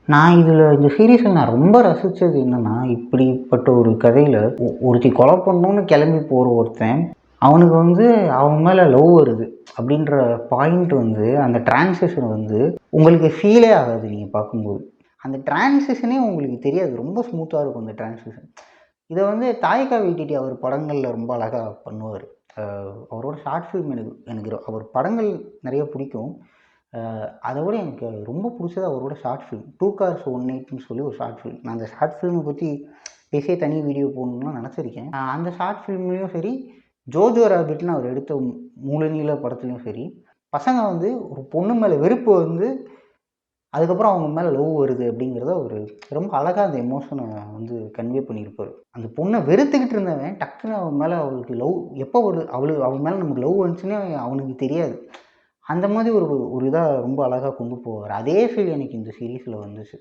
நான் இந்த சீரிஸில் நான் ரொம்ப ரசித்தது என்னென்னா, இப்படிப்பட்ட ஒரு கதையில் ஒருத்தி கொலை பண்ணணும்னு கிளம்பி போகிற ஒருத்தன், அவனுக்கு அவன் மேலே லவ் வருது அப்படின்ற பாயிண்ட் அந்த டிரான்சிஷன் உங்களுக்கு ஃபீலே ஆகாது நீங்கள் பார்க்கும்போது. அந்த டிரான்சிஷனே உங்களுக்கு தெரியாது. ரொம்ப ஸ்மூத்தாக இருக்கும் அந்த டிரான்சிஷன். இதை தாய்க்கா வைட்டிட்டி அவர் படங்களில் ரொம்ப அழகாக பண்ணுவார். அவரோட ஷார்ட் ஃபிலிம் எனக்கு அவர் படங்கள் நிறைய பிடிக்கும். அதை விட எனக்கு ரொம்ப பிடிச்சது அவரோட ஷார்ட் ஃபிலிம் 2 Cars 1 Nightன்னு சொல்லி ஒரு ஷார்ட் ஃபிலிம். நான் அந்த ஷார்ட் ஃபிலிமை பற்றி பேசியே தனி வீடியோ போடணும்லாம் நினச்சிருக்கேன். அந்த ஷார்ட் ஃபிலிம்லேயும் சரி, ஜோஜோ ராபிட்னு அவர் எடுத்த முழு நீள படத்துலையும் சரி, பசங்க ஒரு பொண்ணு மேலே வெறுப்பு அதுக்கப்புறம் அவங்க மேலே லவ் வருது அப்படிங்கிறத ஒரு ரொம்ப அழகாக அந்த எமோஷனை கன்வே பண்ணியிருப்பார். அந்த பொண்ணை வெறுத்துக்கிட்டு இருந்தவன் டக்குன்னு அவன் மேலே அவளுக்கு லவ் எப்போ அவள் மேலே நமக்கு லவ் வந்துச்சுன்னே அவனுக்கு தெரியாது. அந்த மாதிரி ஒரு இதாக ரொம்ப அழகாக கொண்டு போவார். அதே ஃபீல் எனக்கு இந்த சீரீஸில் வந்துச்சு.